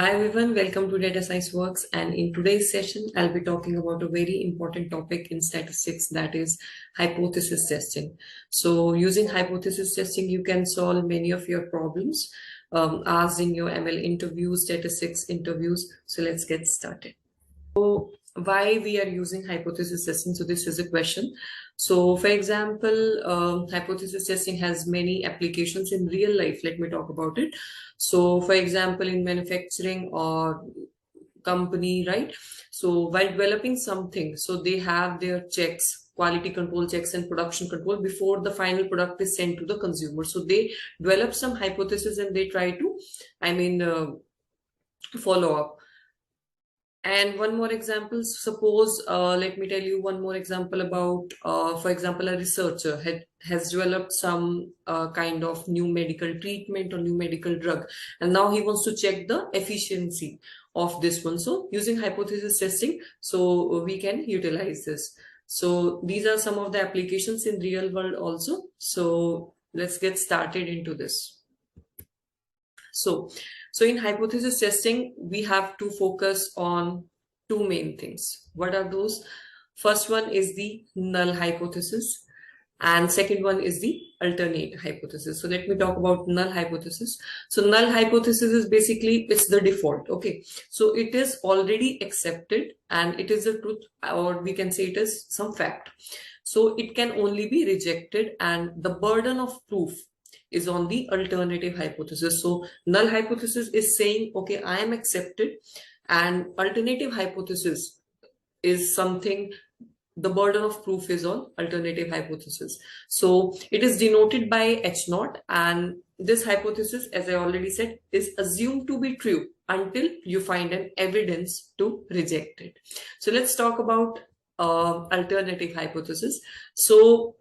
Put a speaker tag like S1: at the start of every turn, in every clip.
S1: Hi everyone, welcome to Data Science Works, and in today's session I'll be talking about a very important topic in statistics, that is hypothesis testing. So using hypothesis testing you can solve many of your problems asked in your ML interviews, statistics interviews. So let's get started. So why we are using hypothesis testing? So this is a question. So for example, hypothesis testing has many applications in real life. Let me talk about it. So for example, in manufacturing or company, right? So while developing something, so they have their checks, quality control checks and production control before the final product is sent to the consumer. So they develop some hypothesis and they try to, follow up. And one more example, suppose, let me tell you one more example about, for example, a researcher has developed some kind of new medical treatment or new medical drug, and now he wants to check the efficiency of this one. So using hypothesis testing, so we can utilize this. So these are some of the applications in real world also. So let's get started into this. So in hypothesis testing, we have to focus on two main things. What are those? First one is the null hypothesis, and second one is the alternate hypothesis. So let me talk about null hypothesis. So null hypothesis is basically, it's the default. Okay, so it is already accepted and it is the truth, or we can say it is some fact. So it can only be rejected, and the burden of proof is on the alternative hypothesis. So null hypothesis is saying, okay, I am accepted, and alternative hypothesis is something, the burden of proof is on alternative hypothesis. So it is denoted by H0, and this hypothesis, as I already said, is assumed to be true until you find an evidence to reject it. So let's talk about alternative hypothesis. So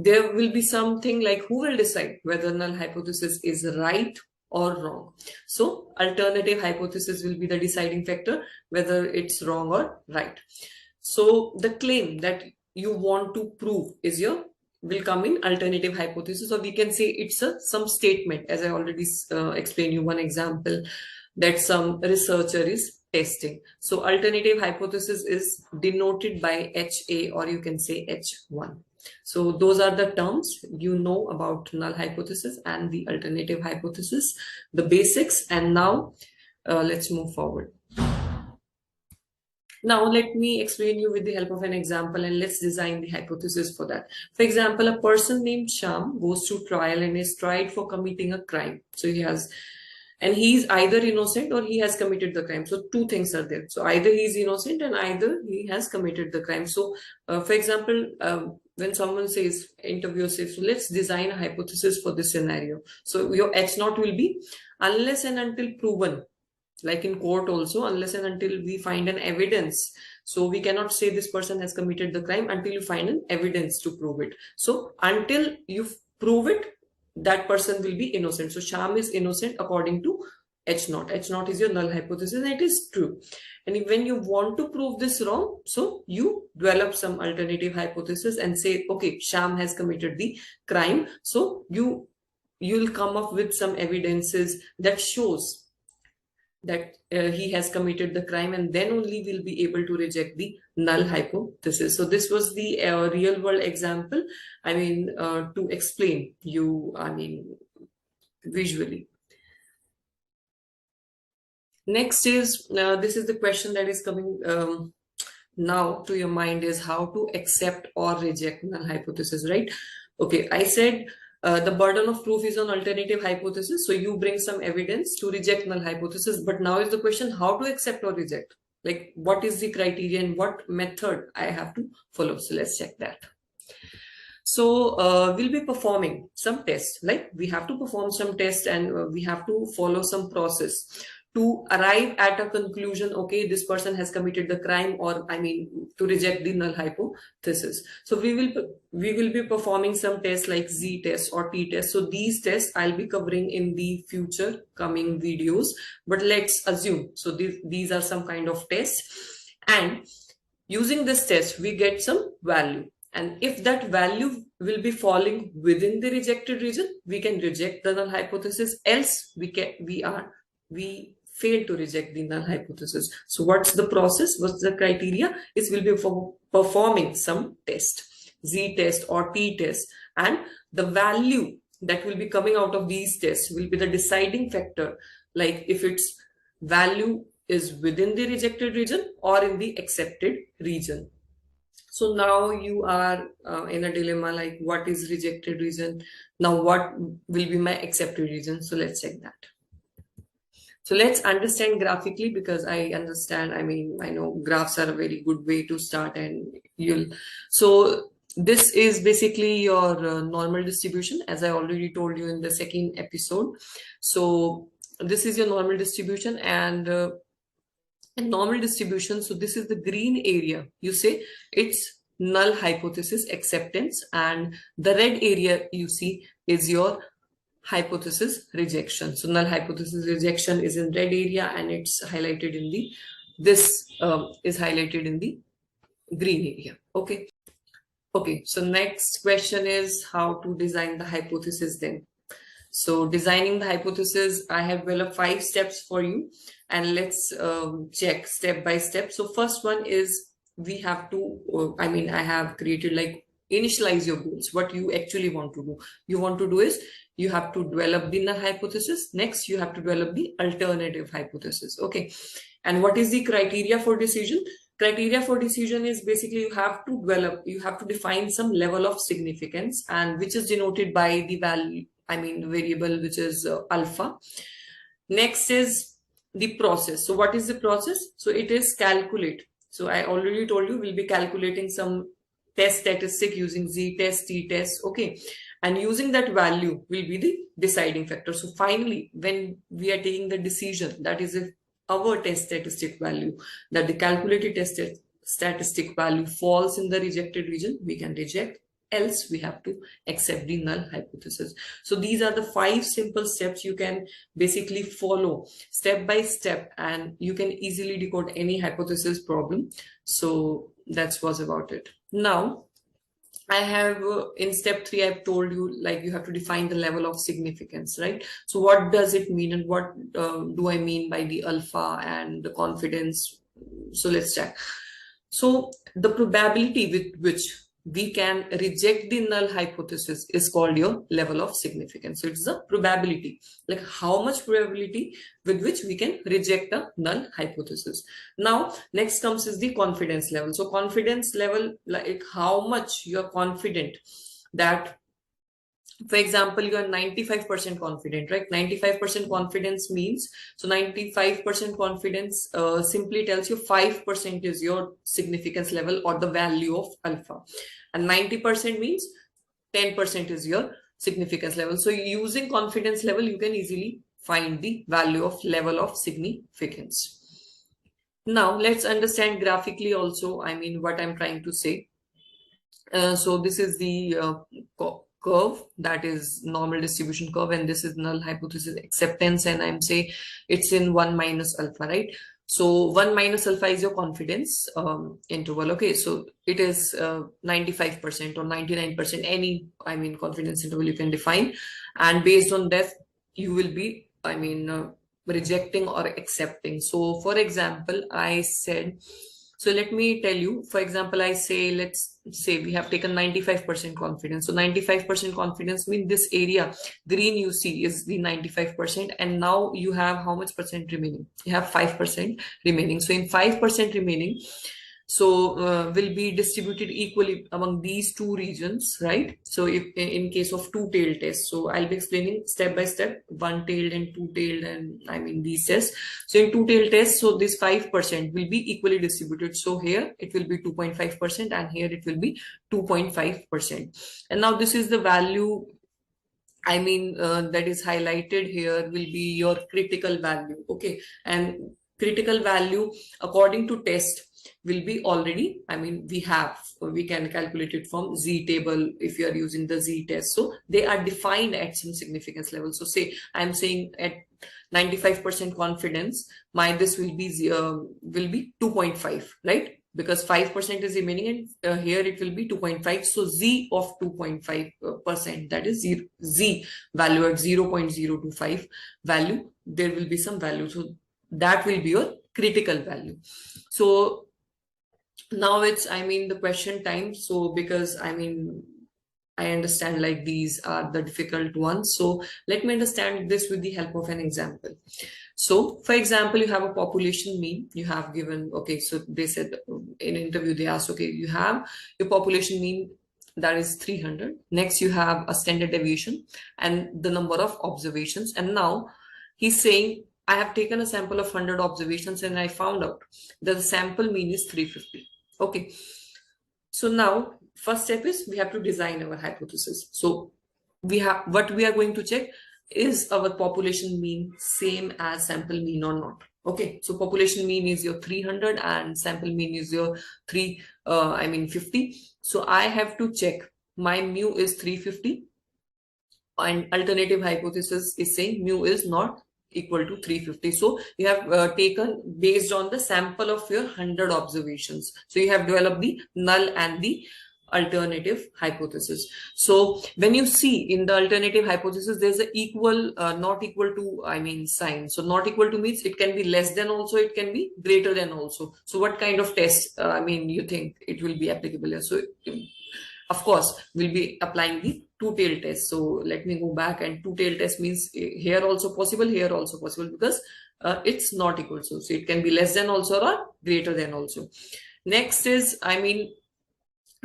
S1: there will be something like who will decide whether null hypothesis is right or wrong. So alternative hypothesis will be the deciding factor whether it's wrong or right. So the claim that you want to prove will come in alternative hypothesis, or we can say it's some statement, as I already explained you one example, that some researcher is testing. So alternative hypothesis is denoted by HA, or you can say H1. So those are the terms you know about null hypothesis and the alternative hypothesis, the basics. And now let's move forward. Now let me explain you with the help of an example, and let's design the hypothesis for that. For example, a person named Sham goes to trial and is tried for committing a crime. So he's either innocent or he has committed the crime. So two things are there. So either he's innocent and either he has committed the crime. So for example, when someone says, interviewer says, so let's design a hypothesis for this scenario. So your H0 will be unless and until proven, like in court also, unless and until we find an evidence. So we cannot say this person has committed the crime until you find an evidence to prove it. So until you prove it, that person will be innocent. So Sham is innocent according to H0. H0 is your null hypothesis and it is true. And when you want to prove this wrong, so you develop some alternative hypothesis and say, okay, Sham has committed the crime. So you'll come up with some evidences that shows that he has committed the crime, and then only we'll be able to reject the null hypothesis. So this was the real world example, to explain you, visually. Next is, this is the question that is coming now to your mind, is how to accept or reject null hypothesis, right? Okay, I said the burden of proof is on alternative hypothesis. So you bring some evidence to reject null hypothesis. But now is the question, how to accept or reject? Like, what is the criteria and what method I have to follow? So let's check that. So we'll be performing some tests, like we have to perform some tests and we have to follow some process to arrive at a conclusion, okay, this person has committed the crime, or to reject the null hypothesis. So we will be performing some tests like Z test or T test. So these tests I'll be covering in the future coming videos, but let's assume, so these are some kind of tests, and using this test we get some value, and if that value will be falling within the rejected region, we can reject the null hypothesis, else we fail to reject the null hypothesis. So what's the process? What's the criteria? It will be for performing some test, Z test or T test, and the value that will be coming out of these tests will be the deciding factor, like if its value is within the rejected region or in the accepted region. So now you are in a dilemma, like what is rejected region? Now what will be my accepted region? So let's check that. So let's understand graphically, because I understand, I mean, I know graphs are a very good way to start, and so this is basically your normal distribution, as I already told you in the second episode. So this is your normal distribution, and normal distribution, so this is the green area, you say it's null hypothesis acceptance, and the red area you see is your hypothesis rejection. So null hypothesis rejection is in red area, and it's highlighted in the, this is highlighted in the green area. Okay, so next question is how to design the hypothesis then. So designing the hypothesis, I have developed 5 steps for you, and let's check step by step. So first one is we have to, I have created like initialize your goals, what you actually want to do. You want to do is you have to develop the null hypothesis. Next, you have to develop the alternative hypothesis. Okay, and what is the criteria for decision? Criteria for decision is basically you have to define some level of significance, and which is denoted by the value, variable, which is alpha. Next is the process. So what is the process? So it is calculate. So I already told you we'll be calculating some test statistic using Z test, T test. Okay, and using that value will be the deciding factor. So finally, when we are taking the decision, that is if our test statistic value, that the calculated test statistic value falls in the rejected region, we can reject, else we have to accept the null hypothesis. So these are the 5 simple steps you can basically follow step by step, and you can easily decode any hypothesis problem. So that was about it. Now I have in step 3, I've told you like you have to define the level of significance, right? So what does it mean, and what do I mean by the alpha and the confidence? So let's check. So the probability with which we can reject the null hypothesis is called your level of significance. So it's the probability, like how much probability with which we can reject a null hypothesis. Now next comes is the confidence level. So confidence level, like how much you're confident that, for example, you are 95% confident, right? 95% confidence means, so 95% confidence simply tells you 5% is your significance level or the value of alpha, and 90% means 10% is your significance level. So using confidence level, you can easily find the value of level of significance. Now let's understand graphically also, what I'm trying to say. So this is the curve, that is normal distribution curve, and this is null hypothesis acceptance, and I'm saying it's in 1 minus alpha, right? So 1 minus alpha is your confidence interval. Okay, so it is 95% or 99%, any confidence interval you can define, and based on that you will be rejecting or accepting. So for example, I said, so let me tell you, for example, I say, let's say we have taken 95% confidence. So 95% confidence means this area, green you see is the 95%. And now you have how much percent remaining? You have 5% remaining. So in 5% remaining, so will be distributed equally among these 2 regions, right? So if in case of two-tailed test, so I'll be explaining step by step, one-tailed and two-tailed, and these tests. So in two-tailed test, so this 5% will be equally distributed. So here it will be 2.5%, and here it will be 2.5%. And now this is the value that is highlighted here will be your critical value. Okay, and critical value according to test will be already, we can calculate it from Z table if you are using the Z test. So they are defined at some significance level. So say I'm saying at 95% confidence, this will be 2.5, right? Because 5% is remaining, and here it will be 2.5. So Z of 2.5%, that is Z value at 0.025 value, there will be some value. So that will be your critical value. So now it's, the question time. So because I understand like these are the difficult ones. So let me understand this with the help of an example. So for example, you have a population mean, you have given, okay, so they said in interview, they asked, okay, you have your population mean that is 300. Next, you have a standard deviation and the number of observations. And now he's saying, I have taken a sample of 100 observations and I found out that the sample mean is 350. Okay. So now first step is we have to design our hypothesis. So what we are going to check is our population mean same as sample mean or not. Okay, so population mean is your 300 and sample mean is your 50. So I have to check my mu is 350 and alternative hypothesis is saying mu is not equal to 350. So you have taken based on the sample of your 100 observations. So you have developed the null and the alternative hypothesis. So when you see in the alternative hypothesis, there's a equal, not equal to, sign. So not equal to means it can be less than also, it can be greater than also. So what kind of test, you think it will be applicable here? So of course, we'll be applying the two-tailed test. So let me go back, and two-tailed test means here also possible, here also possible, because it's not equal. So it can be less than also or greater than also. Next is,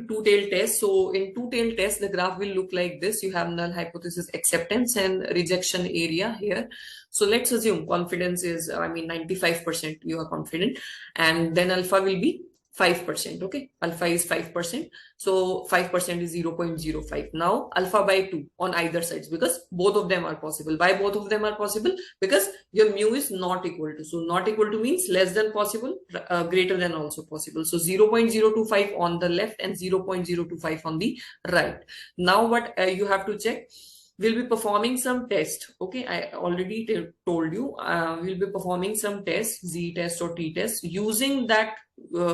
S1: two-tailed test. So in two-tailed test, the graph will look like this. You have null hypothesis acceptance and rejection area here. So let's assume confidence is, 95% you are confident, and then alpha will be 5%. Okay, alpha is 5%. So 5% is 0.05. Now alpha by 2 on either sides, because both of them are possible. Why both of them are possible? Because your mu is not equal to. So not equal to means less than possible, greater than also possible. So 0.025 on the left and 0.025 on the right. Now what you have to check, we'll be performing some test. Okay, I already told you, we'll be performing some tests, Z test or T test. Using that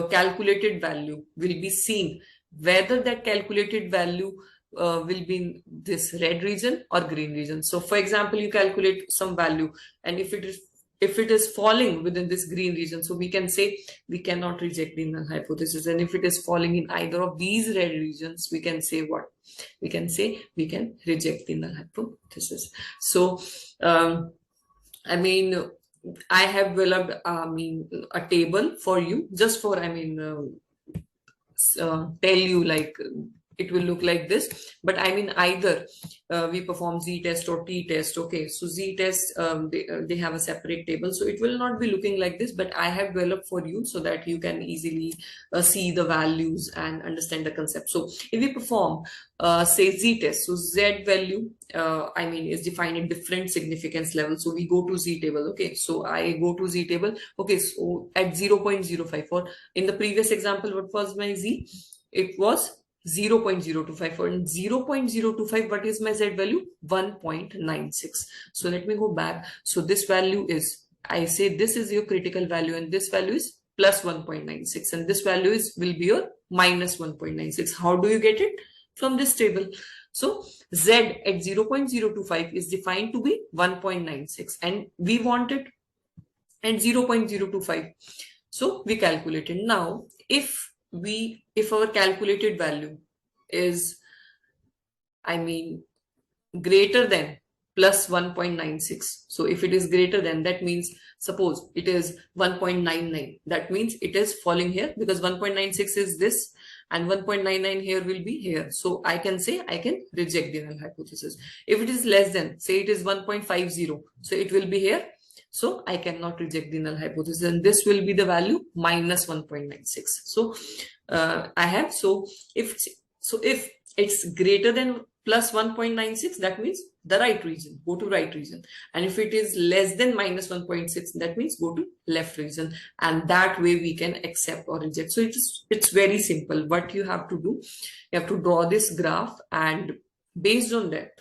S1: calculated value, we'll be seeing whether that calculated value will be in this red region or green region. So for example, you calculate some value, and if it is falling within this green region, so we can say we cannot reject the null hypothesis. And if it is falling in either of these red regions, we can say what? We can say we can reject the null hypothesis. So, I have developed, a table for you, just for, tell you like it will look like this. But either we perform Z test or T test. Okay, so Z test, they have a separate table, so it will not be looking like this, but I have developed for you so that you can easily see the values and understand the concept. So if we perform say Z test, so Z value is defined in different significance levels. So we go to Z table. Okay, so I go to Z table. Okay, so at 0.05, or in the previous example, what was my Z? It was 0.025. For 0.025, what is my Z value? 1.96. So let me go back. So this value is, I say this is your critical value, and this value is plus 1.96, and this value will be your minus 1.96. How do you get it? From this table. So Z at 0.025 is defined to be 1.96, and we want it at 0.025. So we calculated. Now, if our calculated value is, greater than plus 1.96. So if it is greater than, that means, suppose it is 1.99, that means it is falling here, because 1.96 is this and 1.99 here will be here. So I can say I can reject the null hypothesis. If it is less than, say it is 1.50, so it will be here. So I cannot reject the null hypothesis, and this will be the value minus 1.96. So if it's greater than plus 1.96, that means the right region, go to right region. And if it is less than minus 1.6, that means go to left region. And that way we can accept or reject. So it's very simple. What you have to do, you have to draw this graph, and based on that,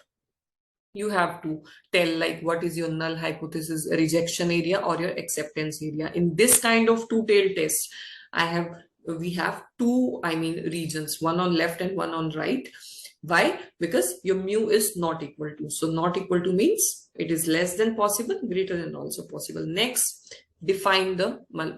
S1: you have to tell like what is your null hypothesis rejection area or your acceptance area. In this kind of two-tailed test, we have two regions, one on left and one on right. Why? Because your mu is not equal to. So not equal to means it is less than possible, greater than also possible. Next, define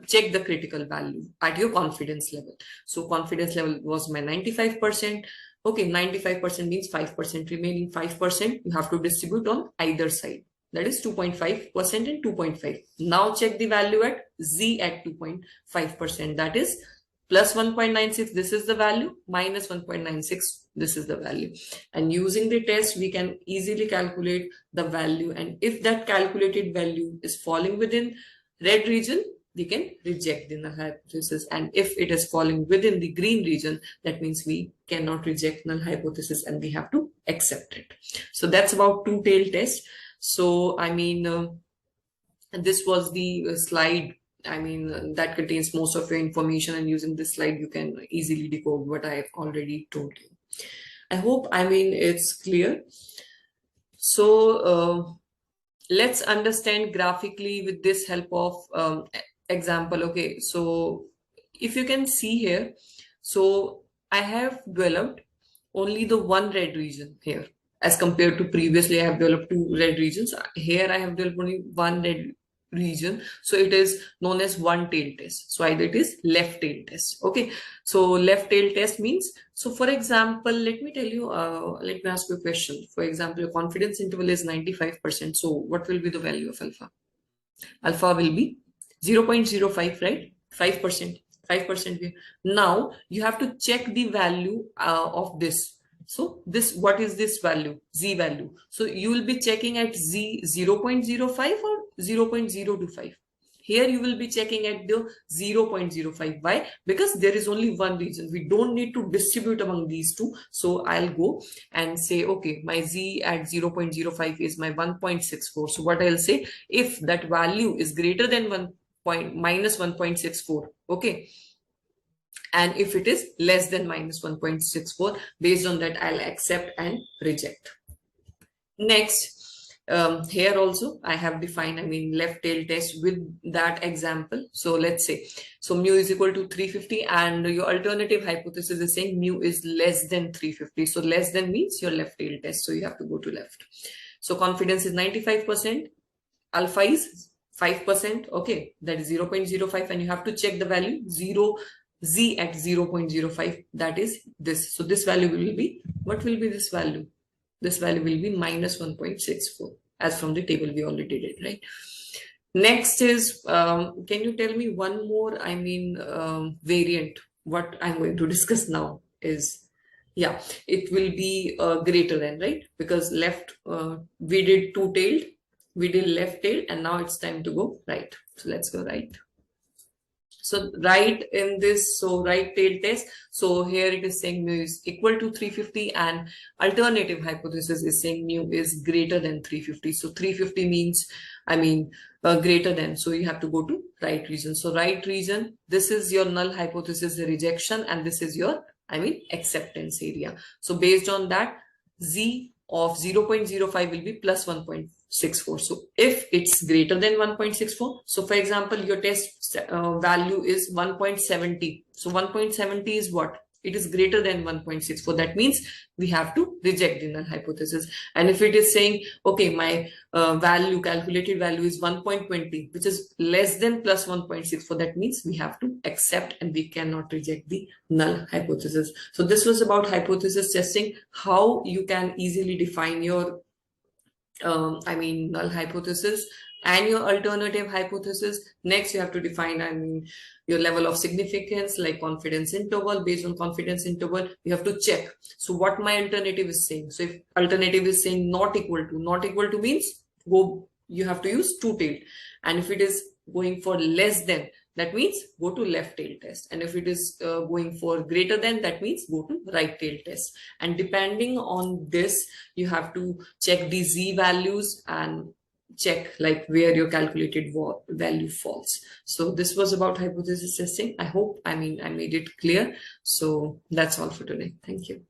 S1: check the critical value at your confidence level. So confidence level was my 95%. Okay, 95% means 5%. Remaining 5% you have to distribute on either side. That is 2.5% and 2.5. Now check the value at z at 2.5%. That is plus 1.96, this is the value, minus 1.96, this is the value. And using the test, we can easily calculate the value. And if that calculated value is falling within red region, we can reject the null hypothesis. And if it is falling within the green region, that means we cannot reject null hypothesis and we have to accept it. So that's about two-tailed test. So, I mean, this was the slide, I mean, that contains most of your information, and using this slide, you can easily decode what I have already told you. I hope, I mean, it's clear. So let's understand graphically with this help of example. Okay, so if you can see here, so I have developed only the one red region here as compared to previously I have developed two red regions. Here I have developed only one red region, so it is known as one tail test. So either it is left tail test. Okay, so left tail test means, so for example, let me tell you, let me ask you a question. For example, your confidence interval is 95%. So what will be the value of alpha? Alpha will be 0.05, right? 5%. 5%. Now you have to check the value of this. So this, what is this value? Z value. So you will be checking at Z 0.05 or 0.025. Here you will be checking at the 0.05. Why? Because there is only one region. We don't need to distribute among these two. So I'll go and say, okay, my Z at 0.05 is my 1.64. So what I'll say, if that value is greater than minus 1.64, okay, and if it is less than minus 1.64, based on that, I'll accept and reject. Next, here also I have defined, I mean, left tail test with that example. So let's say, so mu is equal to 350 and your alternative hypothesis is saying mu is less than 350. So less than means your left tail test. So you have to go to left. So confidence is 95%, alpha is 5%. Okay, that is 0.05, and you have to check the value Z at 0.05, that is this. So this value will be, what will be this value? This value will be minus 1.64, as from the table we already did, right? Next is, can you tell me one more, I mean, variant? What I'm going to discuss now is, yeah, it will be greater than, right? Because left, we did two-tailed, we did left-tailed, and now it's time to go right. So let's go right. So right in this, so right tail test, so here it is saying mu is equal to 350 and alternative hypothesis is saying mu is greater than 350. So 350 means, I mean, greater than, so you have to go to right region. So right region, this is your null hypothesis rejection and this is your, I mean, acceptance area. So based on that, Z of 0.05 will be plus 1.64. So if it's greater than 1.64, so for example, your test value is 1.70. So 1.70 is what? It is greater than 1.64. That means we have to reject the null hypothesis. And if it is saying, okay, my value, calculated value is 1.20, which is less than plus 1.64, that means we have to accept and we cannot reject the null hypothesis. So this was about hypothesis testing, how you can easily define your I mean, null hypothesis and your alternative hypothesis. Next, you have to define, I mean, your level of significance, like confidence interval. Based on confidence interval, you have to check. So what my alternative is saying. So if alternative is saying not equal to means you have to use two-tailed. And if it is going for less than, that means go to left tail test. And if it is going for greater than, that means go to right tail test. And depending on this, you have to check the Z values and check like where your calculated value falls. So this was about hypothesis testing. I hope, I mean, I made it clear. So that's all for today. Thank you.